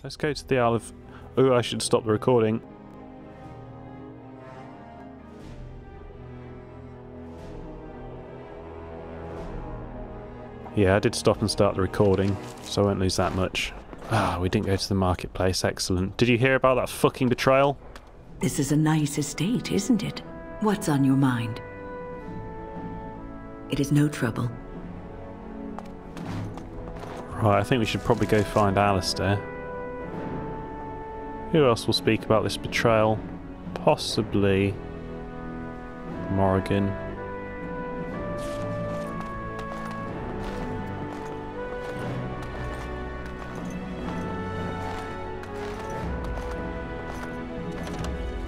Let's go to the Isle of... Oh, I should stop the recording. Yeah, I did stop and start the recording, so I won't lose that much. Ah, we didn't go to the marketplace. Excellent. Did you hear about that fucking betrayal? This is a nice estate, isn't it? What's on your mind? It is no trouble. Right, I think we should probably go find Alistair. Who else will speak about this betrayal? Possibly... Morrigan.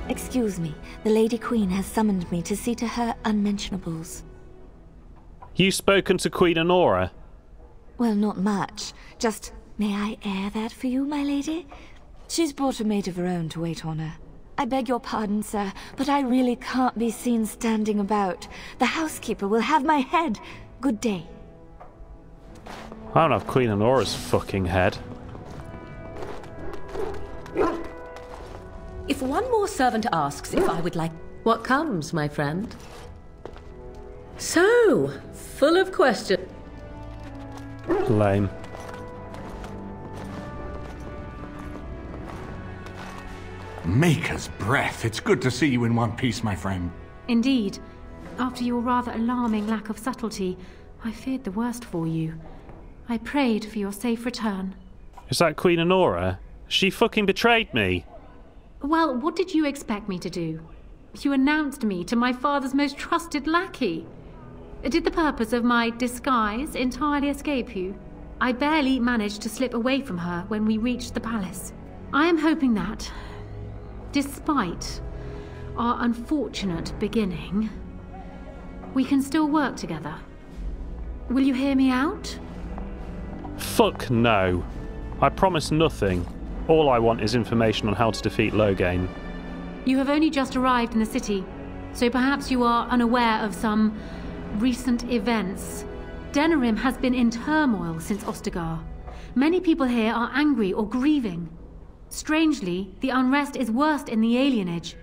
Excuse me, the Lady Queen has summoned me to see to her unmentionables. You spoken to Queen Enora? Well, not much. Just, may I air that for you, my lady? She's brought a maid of her own to wait on her. I beg your pardon, sir, but I really can't be seen standing about. The housekeeper will have my head. Good day. I don't have Queen Enora's fucking head. If one more servant asks if I would like... What comes, my friend? So, full of questions. Lame. Maker's breath. It's good to see you in one piece, my friend. Indeed. After your rather alarming lack of subtlety, I feared the worst for you. I prayed for your safe return. Is that Queen Enora? She fucking betrayed me! Well, what did you expect me to do? You announced me to my father's most trusted lackey. Did the purpose of my disguise entirely escape you? I barely managed to slip away from her when we reached the palace. I am hoping that, despite our unfortunate beginning, we can still work together. Will you hear me out? Fuck no. I promise nothing. All I want is information on how to defeat Loghain. You have only just arrived in the city, so perhaps you are unaware of some recent events. Denerim has been in turmoil since Ostagar. Many people here are angry or grieving. Strangely, the unrest is worst in the alienage.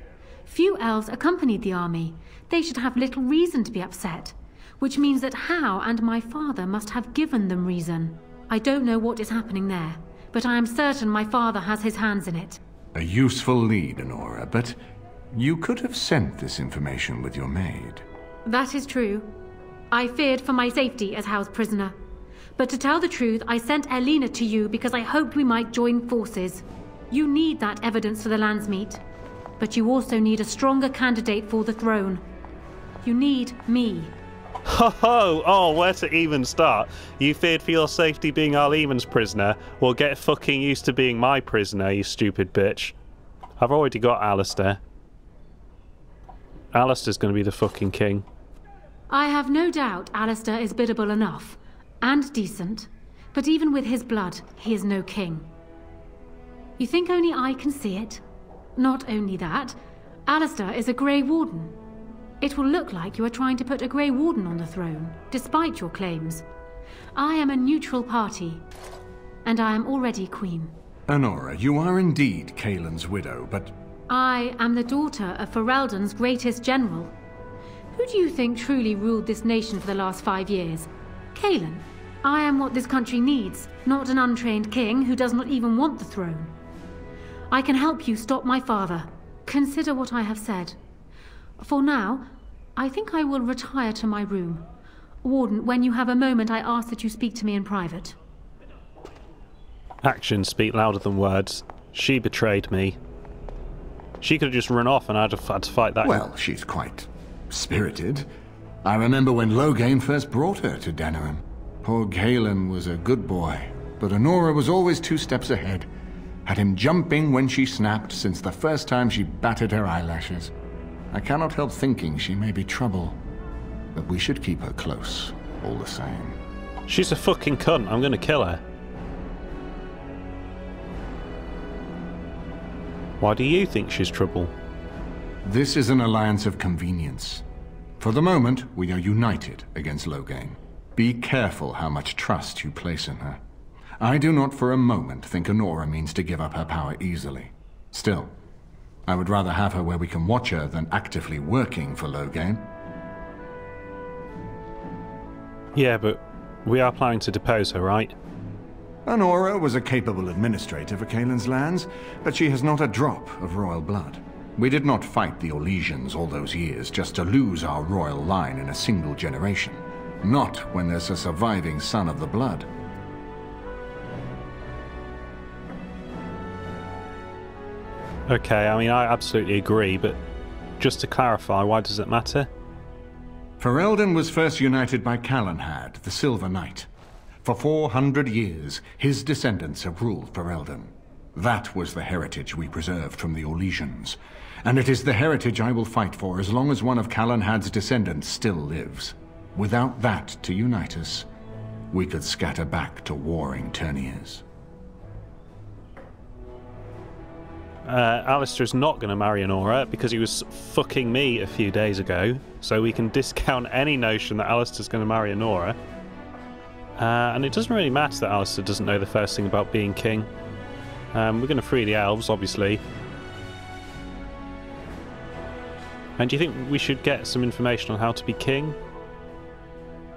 Few elves accompanied the army. They should have little reason to be upset, which means that Hal and my father must have given them reason. I don't know what is happening there, but I am certain my father has his hands in it. A useful lead, Enora, but you could have sent this information with your maid. That is true. I feared for my safety as Hal's prisoner. But to tell the truth, I sent Elena to you because I hoped we might join forces. You need that evidence for the Landsmeet, but you also need a stronger candidate for the throne. You need me. Ho ho! Oh, where to even start? You feared for your safety being Arlemon's prisoner? Well, get fucking used to being my prisoner, you stupid bitch. I've already got Alistair. Alistair's gonna be the fucking king. I have no doubt Alistair is biddable enough, and decent, but even with his blood, he is no king. You think only I can see it? Not only that, Alistair is a Grey Warden. It will look like you are trying to put a Grey Warden on the throne, despite your claims. I am a neutral party, and I am already queen. Enora, you are indeed Kaelin's widow, but... I am the daughter of Ferelden's greatest general. Who do you think truly ruled this nation for the last 5 years? Kaelin. I am what this country needs, not an untrained king who does not even want the throne. I can help you stop my father. Consider what I have said. For now, I think I will retire to my room. Warden, when you have a moment, I ask that you speak to me in private. Actions speak louder than words. She betrayed me. She could have just run off and I'd have had to fight that. Well, she's quite spirited. I remember when Loghain first brought her to Denerim. Poor Kaelin was a good boy, but Enora was always 2 steps ahead. Had him jumping when she snapped since the first time she batted her eyelashes. I cannot help thinking she may be trouble, but we should keep her close, all the same. She's a fucking cunt. I'm gonna kill her. Why do you think she's trouble? This is an alliance of convenience. For the moment, we are united against Loghain. Be careful how much trust you place in her. I do not for a moment think Enora means to give up her power easily. Still, I would rather have her where we can watch her than actively working for Loghain. Yeah, but we are planning to depose her, right? Enora was a capable administrator for Caelan's lands, but she has not a drop of royal blood. We did not fight the Orlesians all those years just to lose our royal line in a single generation. Not when there's a surviving son of the blood. Okay, I mean, I absolutely agree, but just to clarify, why does it matter? Ferelden was first united by Calanhad, the Silver Knight. For 400 years, his descendants have ruled Ferelden. That was the heritage we preserved from the Orlesians. And it is the heritage I will fight for as long as one of Calanhad's descendants still lives. Without that to unite us, we could scatter back to warring Terniers. Alistair's not going to marry Enora because he was fucking me a few days ago, so we can discount any notion that Alistair's going to marry Enora. And it doesn't really matter that Alistair doesn't know the first thing about being king. We're going to free the elves, obviously. And do you think we should get some information on how to be king?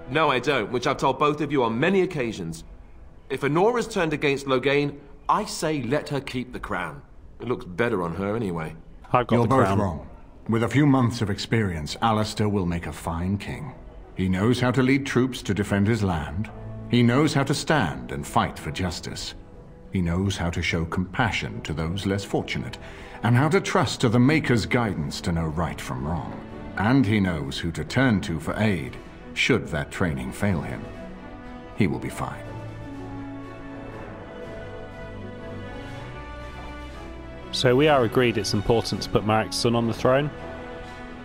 No, I don't, which I've told both of you on many occasions. If Enora's turned against Loghain, I say let her keep the crown. It looks better on her anyway. I've got You're the crown. both wrong. With a few months of experience, Alistair will make a fine king. He knows how to lead troops to defend his land. He knows how to stand and fight for justice. He knows how to show compassion to those less fortunate, and how to trust to the Maker's guidance to know right from wrong. And he knows who to turn to for aid, should that training fail him. He will be fine. So we are agreed it's important to put Marek's son on the throne?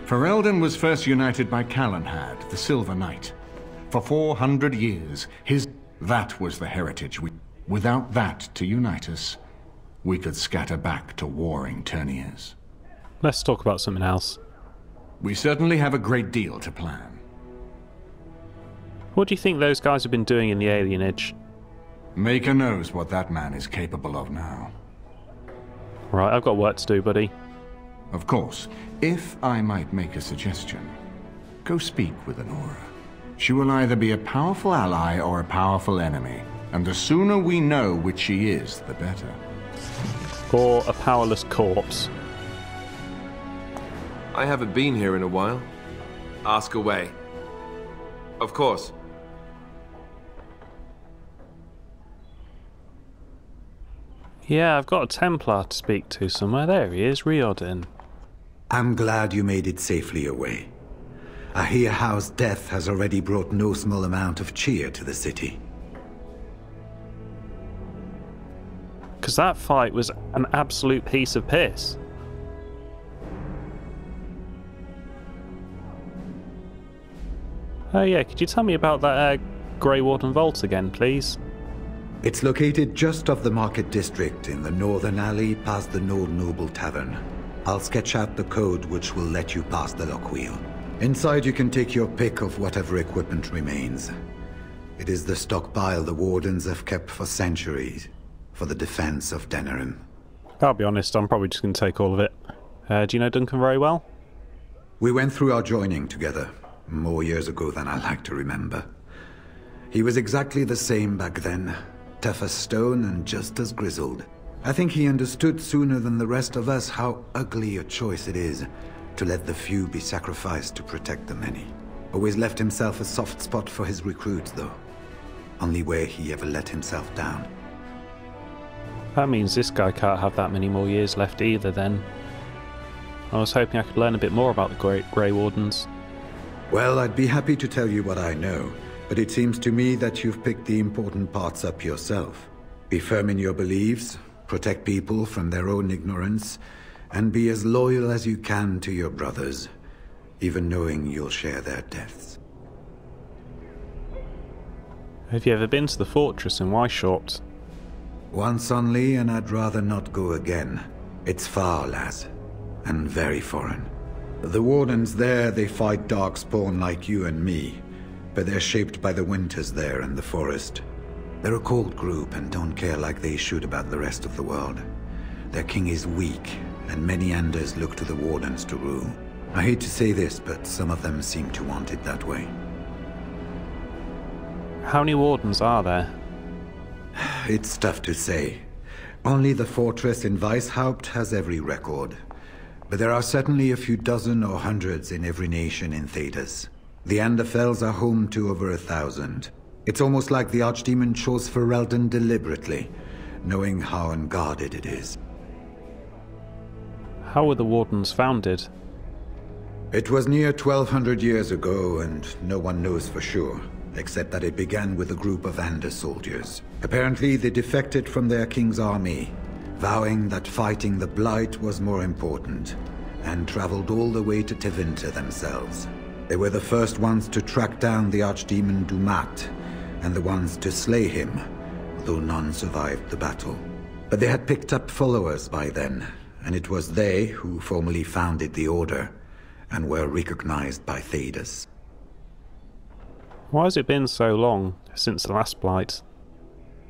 Ferelden was first united by Calanhad, the Silver Knight. For 400 years, that was the heritage we... Without that to unite us, we could scatter back to warring Terniers. Let's talk about something else. We certainly have a great deal to plan. What do you think those guys have been doing in the alienage? Maker knows what that man is capable of now. Right, I've got work to do, buddy. Of course, if I might make a suggestion, go speak with Enora. She will either be a powerful ally or a powerful enemy, and the sooner we know which she is, the better. Or a powerless corpse. I haven't been here in a while. Ask away. Of course. Yeah, I've got a Templar to speak to somewhere. There he is, Riordan. I'm glad you made it safely away. I hear Howe's death has already brought no small amount of cheer to the city. Because that fight was an absolute piece of piss. Oh yeah, could you tell me about that Grey Warden Vault again, please? It's located just off the Market District in the northern alley past the Nord Noble Tavern. I'll sketch out the code which will let you pass the lock wheel. Inside you can take your pick of whatever equipment remains. It is the stockpile the Wardens have kept for centuries, for the defense of Denerim. I'll be honest, I'm probably just going to take all of it. Do you know Duncan very well? We went through our joining together, more years ago than I like to remember. He was exactly the same back then, tough as stone and just as grizzled. I think he understood sooner than the rest of us how ugly a choice it is to let the few be sacrificed to protect the many. Always left himself a soft spot for his recruits, though. Only way he ever let himself down. That means this guy can't have that many more years left either, then. I was hoping I could learn a bit more about the Grey Wardens. Well, I'd be happy to tell you what I know, but it seems to me that you've picked the important parts up yourself. Be firm in your beliefs, protect people from their own ignorance, and be as loyal as you can to your brothers, even knowing you'll share their deaths. Have you ever been to the fortress in Weishaupt? Once only, and I'd rather not go again. It's far, lass, and very foreign. The Wardens there, they fight darkspawn like you and me, but they're shaped by the winters there in the forest. They're a cold group and don't care like they should about the rest of the world. Their king is weak, and many Anders look to the Wardens to rule. I hate to say this, but some of them seem to want it that way. How many Wardens are there? It's tough to say. Only the fortress in Weishaupt has every record. But there are certainly a few dozen or hundreds in every nation in Thedas. The Anderfells are home to over 1,000. It's almost like the Archdemon chose Ferelden deliberately, knowing how unguarded it is. How were the Wardens founded? It was near 1,200 years ago, and no one knows for sure, except that it began with a group of Ander soldiers. Apparently, they defected from their king's army, vowing that fighting the Blight was more important, and traveled all the way to Tevinter themselves. They were the first ones to track down the Archdemon Dumat, and the ones to slay him, though none survived the battle. But they had picked up followers by then, and it was they who formally founded the Order, and were recognized by Thedas. Why has it been so long since the last Blight?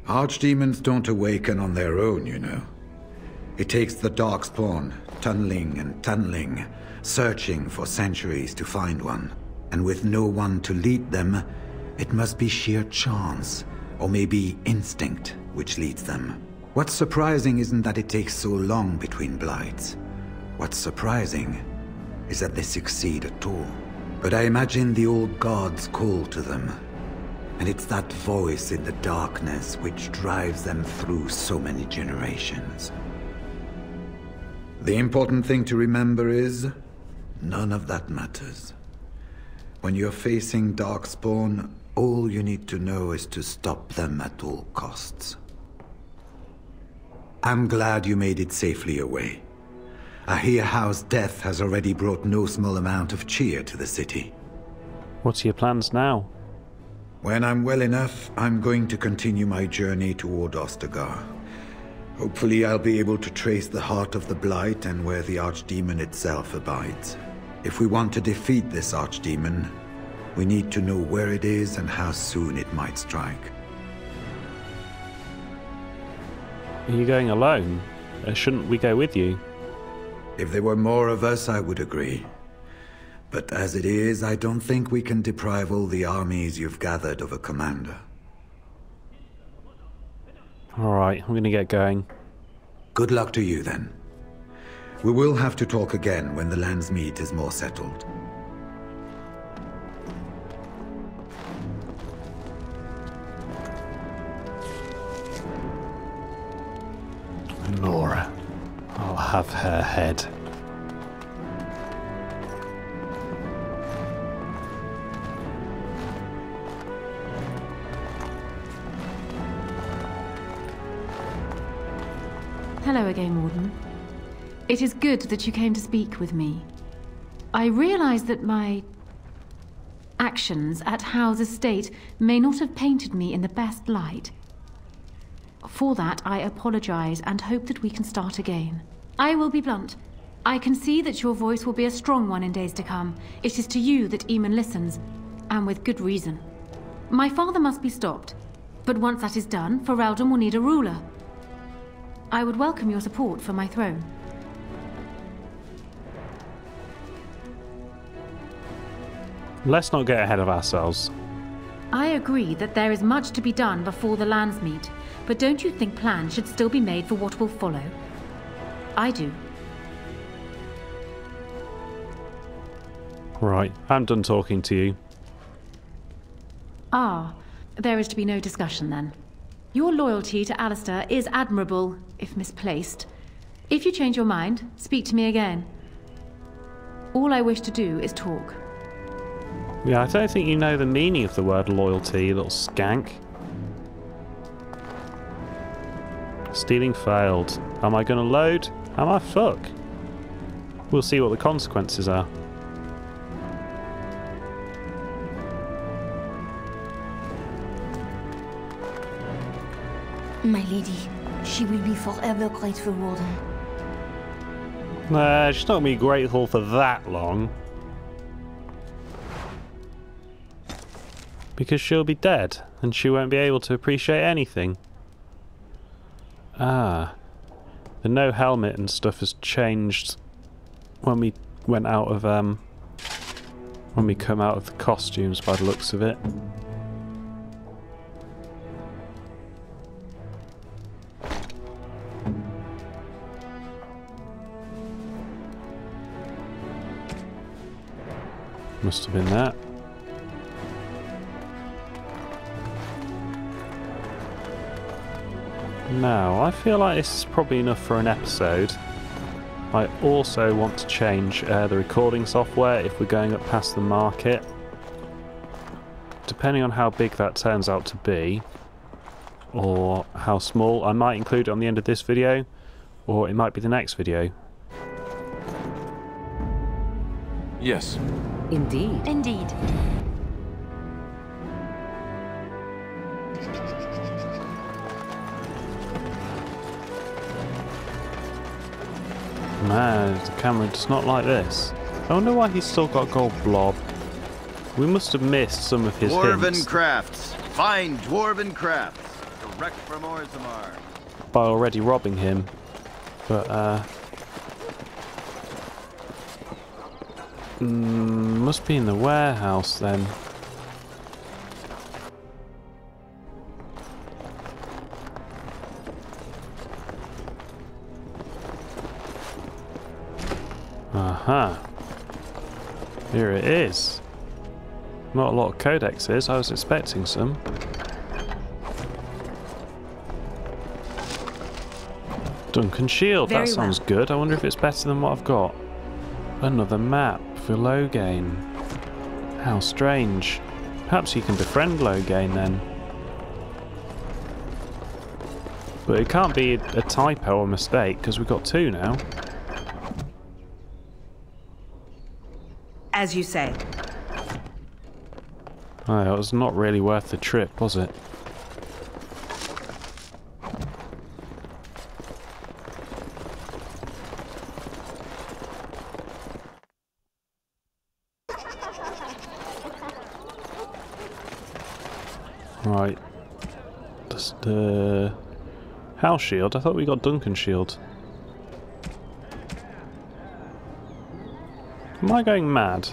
Archdemons don't awaken on their own, you know. It takes the Darkspawn, tunneling and tunneling, searching for centuries to find one. And with no one to lead them, it must be sheer chance, or maybe instinct, which leads them. What's surprising isn't that it takes so long between Blights. What's surprising is that they succeed at all. But I imagine the old gods call to them, and it's that voice in the darkness which drives them through so many generations. The important thing to remember is, none of that matters. When you're facing Darkspawn, all you need to know is to stop them at all costs. I'm glad you made it safely away. I hear Howe's death has already brought no small amount of cheer to the city. What are your plans now? When I'm well enough, I'm going to continue my journey toward Ostagar. Hopefully I'll be able to trace the heart of the Blight and where the Archdemon itself abides. If we want to defeat this Archdemon, we need to know where it is and how soon it might strike. Are you going alone? Shouldn't we go with you? If there were more of us, I would agree. But as it is, I don't think we can deprive all the armies you've gathered of a commander. Alright, I'm gonna get going. Good luck to you, then. We will have to talk again when the Landsmeet is more settled. Nora. I'll have her head. Hello again, Warden. It is good that you came to speak with me. I realize that my actions at Howe's estate may not have painted me in the best light. For that, I apologize and hope that we can start again. I will be blunt. I can see that your voice will be a strong one in days to come. It is to you that Eamon listens, and with good reason. My father must be stopped, but once that is done, Ferelden will need a ruler. I would welcome your support for my throne. Let's not get ahead of ourselves. I agree that there is much to be done before the Landsmeet, but don't you think plans should still be made for what will follow? I do. Right, I'm done talking to you. Ah, there is to be no discussion then. Your loyalty to Alistair is admirable, if misplaced. If you change your mind, speak to me again. All I wish to do is talk. Yeah, I don't think you know the meaning of the word loyalty, you little skank. Stealing failed. Am I going to load? Am I fuck? We'll see what the consequences are. My lady, she will be forever grateful, Warden. Nah, she's not going to be grateful for that long. Because she'll be dead, and she won't be able to appreciate anything. Ah. The no helmet and stuff has changed when we went out of, when we come out of the costumes by the looks of it. Must have been that. Now, I feel like this is probably enough for an episode. I also want to change the recording software if we're going up past the market. Depending on how big that turns out to be, or how small, I might include it on the end of this video, or it might be the next video. Yes. Indeed. Indeed. Man, the camera does not like this. I wonder why he's still got gold blob. We must have missed some of his Dwarven hints crafts. Fine dwarven crafts. Direct from Orzammar. by already robbing him. But, must be in the warehouse then. Aha. Here it is. Not a lot of codexes, I was expecting some. Duncan Shield, that sounds good. I wonder if it's better than what I've got. Another map for Loghain. How strange. Perhaps you can befriend Loghain then. But it can't be a typo or mistake, because we've got two now. As you say. Oh, it was not really worth the trip, was it? Right. Just House Shield? I thought we got Duncan Shield. Am I going mad?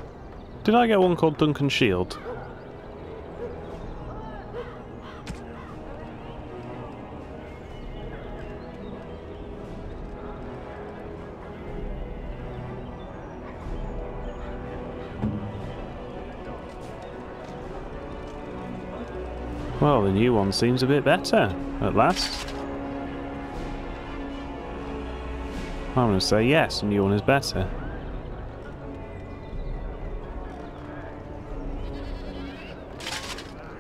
Did I get one called Duncan Shield? Well, the new one seems a bit better, at last. I'm going to say yes, the new one is better.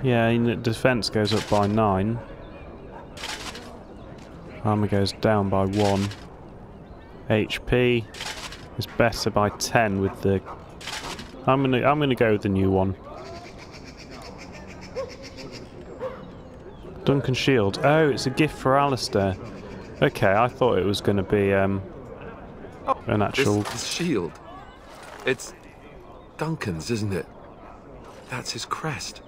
Yeah, defense goes up by 9. Armor goes down by 1. HP is better by 10 with the... I'm gonna go with the new one. Duncan Shield. Oh, it's a gift for Alistair. Okay, I thought it was going to be an actual... This shield. It's Duncan's, isn't it? That's his crest.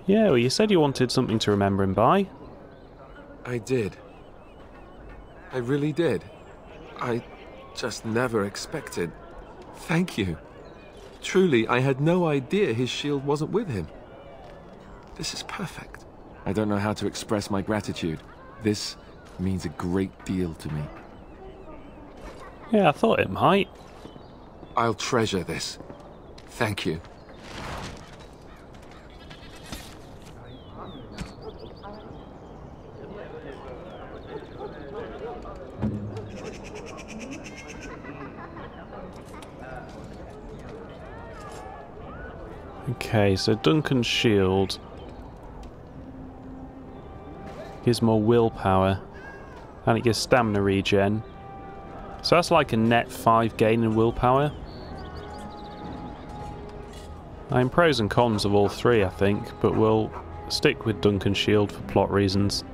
Yeah, well, you said you wanted something to remember him by. I did. I really did. I just never expected. Thank you. Truly, I had no idea his shield wasn't with him. This is perfect. I don't know how to express my gratitude. This means a great deal to me. Yeah, I thought it might. I'll treasure this. Thank you. Okay, so Duncan's Shield gives more willpower, and it gives stamina regen. So that's like a net 5 gain in willpower. I'm pros and cons of all three, I think, but we'll stick with Duncan's Shield for plot reasons.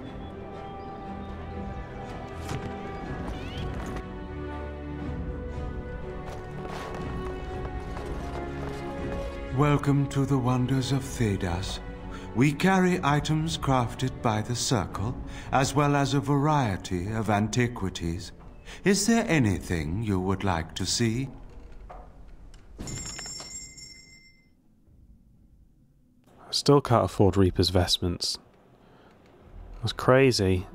Welcome to the wonders of Thedas. We carry items crafted by the Circle, as well as a variety of antiquities. Is there anything you would like to see? I still can't afford Reaper's vestments. That's crazy.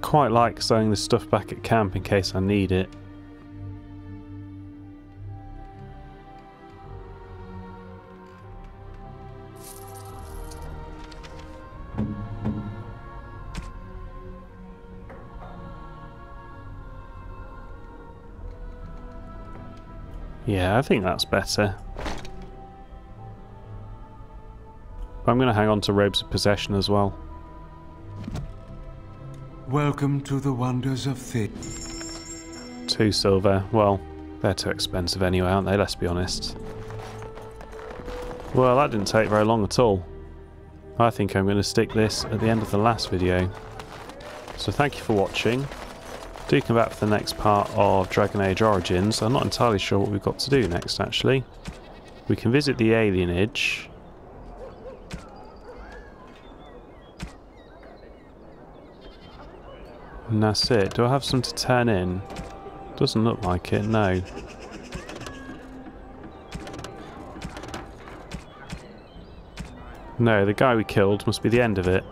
Quite like sewing this stuff back at camp in case I need it. Yeah, I think that's better. I'm going to hang on to Robes of Possession as well. Welcome to the wonders of Thedas. 2 silver. Well, they're too expensive anyway, aren't they? Let's be honest. Well, that didn't take very long at all. I think I'm going to stick this at the end of the last video. So thank you for watching. Do come back for the next part of Dragon Age Origins. I'm not entirely sure what we've got to do next, actually. We can visit the alienage. And that's it. Do I have some to turn in? Doesn't look like it, no. No, the guy we killed must be the end of it.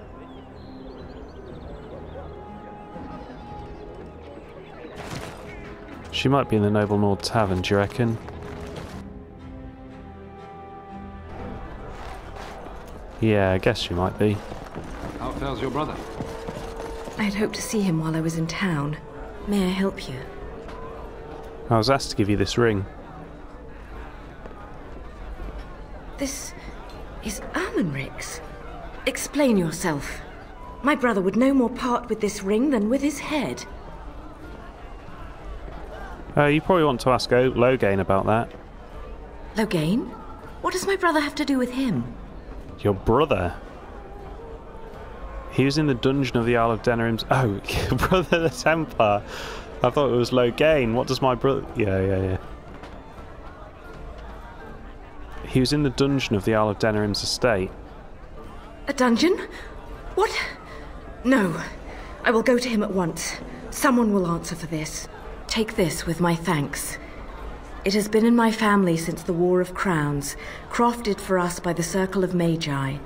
She might be in the Noble Nord Tavern, do you reckon? Yeah, I guess she might be. How fares your brother? I'd hoped to see him while I was in town. May I help you? I was asked to give you this ring. This is Ermenric's. Explain yourself. My brother would no more part with this ring than with his head. You probably want to ask Loghain about that. Loghain? What does my brother have to do with him? Your brother? He was in the dungeon of the Isle of Denerim's... Oh, your brother the Templar. I thought it was Loghain. What does my brother... Yeah. He was in the dungeon of the Isle of Denerim's estate. A dungeon? What? No. I will go to him at once. Someone will answer for this. Take this with my thanks. It has been in my family since the War of Crowns, crafted for us by the Circle of Magi.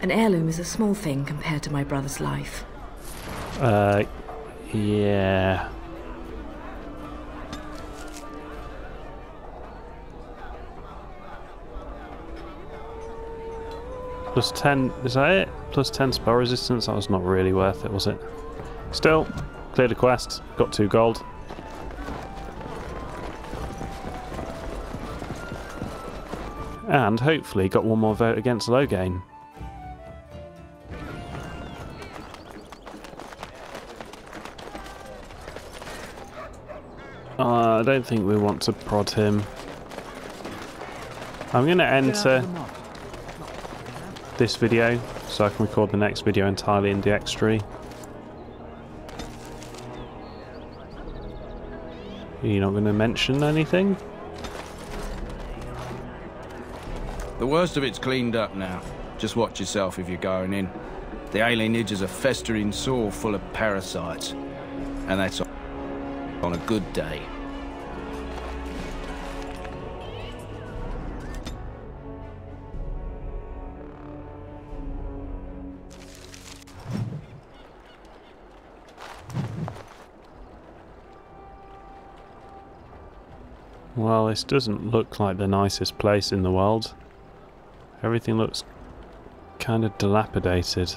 An heirloom is a small thing compared to my brother's life. Yeah. Plus 10, is that it? Plus 10 spell resistance? That was not really worth it, was it? Still, cleared a quest, got 2 gold. And hopefully got 1 more vote against Loghain. I don't think we want to prod him. I'm going to enter this video so I can record the next video entirely in DX3. You're not going to mention anything? The worst of it's cleaned up now. Just watch yourself if you're going in. The alienage is a festering sore full of parasites. And that's on a good day. Well, this doesn't look like the nicest place in the world. Everything looks kind of dilapidated.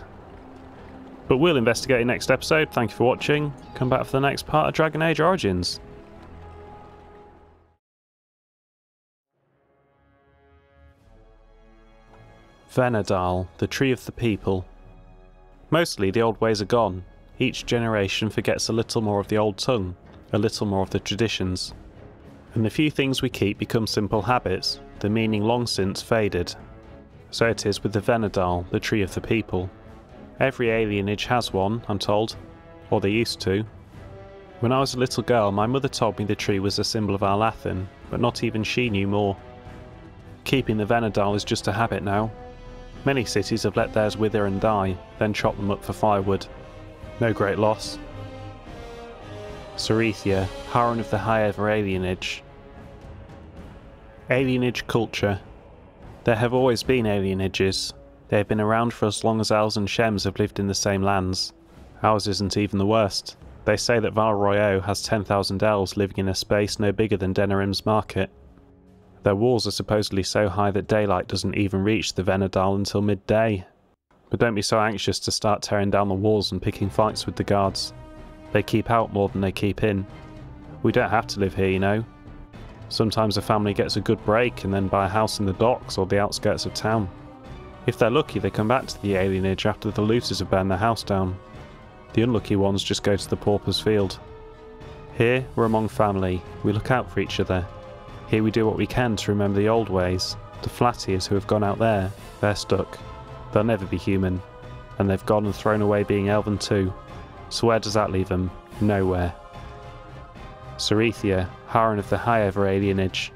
But we'll investigate in next episode. Thank you for watching. Come back for the next part of Dragon Age Origins. Venedal, the Tree of the People. Mostly the old ways are gone. Each generation forgets a little more of the old tongue, a little more of the traditions. And the few things we keep become simple habits, the meaning long since faded. So it is with the Venedal, the tree of the people. Every alienage has one, I'm told, or they used to. When I was a little girl, my mother told me the tree was a symbol of our Lathin, but not even she knew more. Keeping the Venedal is just a habit now. Many cities have let theirs wither and die, then chop them up for firewood. No great loss. Cerethia, Haran of the High-Ever Alienage. Alienage culture. There have always been alienages. They have been around for as long as Elves and Shems have lived in the same lands. Ours isn't even the worst. They say that Val Royeaux has 10,000 elves living in a space no bigger than Denerim's market. Their walls are supposedly so high that daylight doesn't even reach the Venedal until midday. But don't be so anxious to start tearing down the walls and picking fights with the guards. They keep out more than they keep in. We don't have to live here, you know. Sometimes a family gets a good break and then buy a house in the docks or the outskirts of town. If they're lucky, they come back to the alienage after the looters have burned their house down. The unlucky ones just go to the pauper's field. Here, we're among family. We look out for each other. Here we do what we can to remember the old ways. The Flattiers who have gone out there, they're stuck. They'll never be human. And they've gone and thrown away being elven too. So where does that leave them? Nowhere. Cerethia, Haran of the High-Ever Alienage.